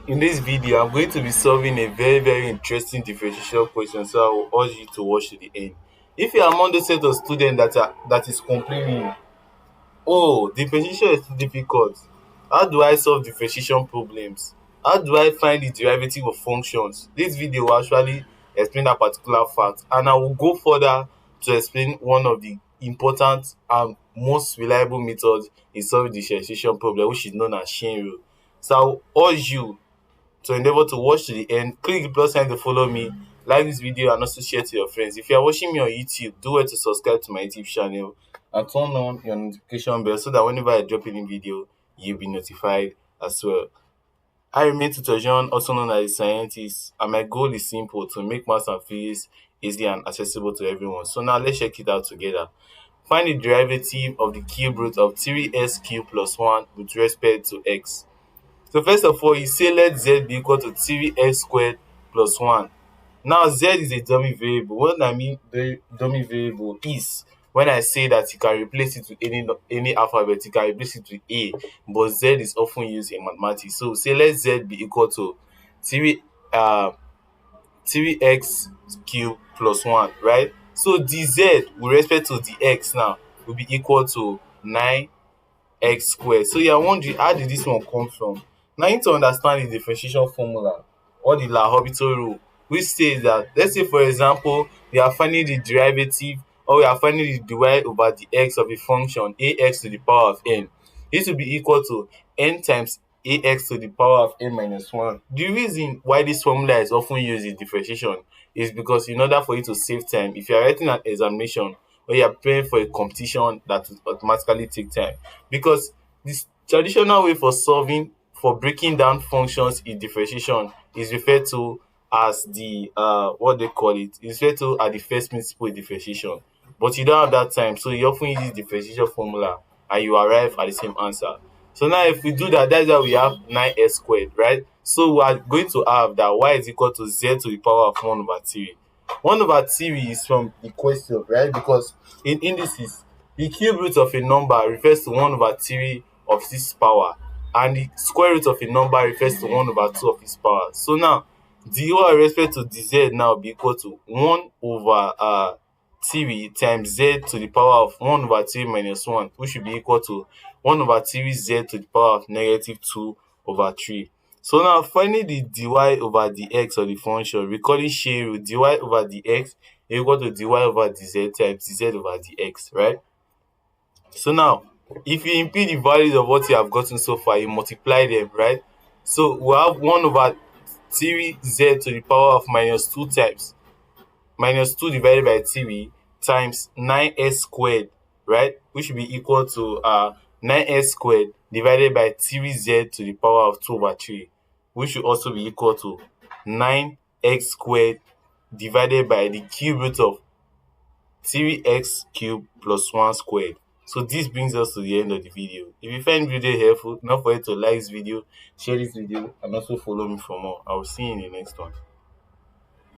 In this video, I'm going to be solving a very interesting differentiation question, so I will urge you to watch to the end. If you are among the set of students that is complaining, oh, differentiation is too difficult. How do I solve differentiation problems? How do I find the derivative of functions? This video will actually explain that particular fact, and I will go further to explain one of the important and most reliable methods in solving differentiation problem, which is known as chain rule. So I will urge you to endeavor to watch to the end. Click the plus sign to follow me, like this video, and also share to your friends. If you are watching me on YouTube, do well to subscribe to my YouTube channel and turn on your notification bell so that whenever I drop any video, you'll be notified as well. I remain Tutor John, also known as a scientist, and my goal is simple: to make maths and physics easy and accessible to everyone. So now let's check it out together. Find the derivative of the cube root of 3x cubed plus 1 with respect to x. So first of all, you say let z be equal to 3x squared plus 1. Now z is a dummy variable. What I mean the dummy variable is when I say that you can replace it with any alphabet, you can replace it with a, but z is often used in mathematics. So say let z be equal to 3 uh 3x cubed plus 1, right? So dz with respect to the x now will be equal to 9x squared. So you're wondering, how did this one come from? Now you need to understand the differentiation formula or the L'Hopital rule, which says that, let's say for example, we are finding the derivative, or we are finding the dy over the x of a function ax to the power of n. This will be equal to n times ax to the power of n minus 1. The reason why this formula is often used in differentiation is because in order for you to save time, if you are writing an examination or you are preparing for a competition that will automatically take time, because this traditional way for solving, for breaking down functions in differentiation is referred to as the what they call it is referred to as the first principle in differentiation. But you don't have that time, so you often use differentiation formula and you arrive at the same answer. So now if we do that, that's why we have 9x squared, right? So we are going to have that y is equal to z to the power of 1 over 3. 1 over 3 is from the question, right? Because in indices, the cube root of a number refers to 1 over 3 of its power, and the square root of a number refers to 1 over 2 of its power. So now dy with respect to dz now be equal to 1 over 3 times z to the power of 1 over 3 minus 1, which should be equal to 1 over 3 z to the power of negative 2 over 3. So now finding the dy over the x of the function, recalling chain rule, dy over the x is equal to dy over dz times dz over the x, right? So now if you input the values of what you have gotten so far, you multiply them, right? So we have 1 over 3z to the power of minus 2 times minus 2 divided by 3 times 9s squared, right? Which will be equal to 9s squared divided by 3z to the power of 2 over 3, which should also be equal to 9x squared divided by the cube root of 3x cubed plus 1 squared. So this brings us to the end of the video. If you find the video helpful, don't forget to like this video, share this video, and also follow me for more. I will see you in the next one.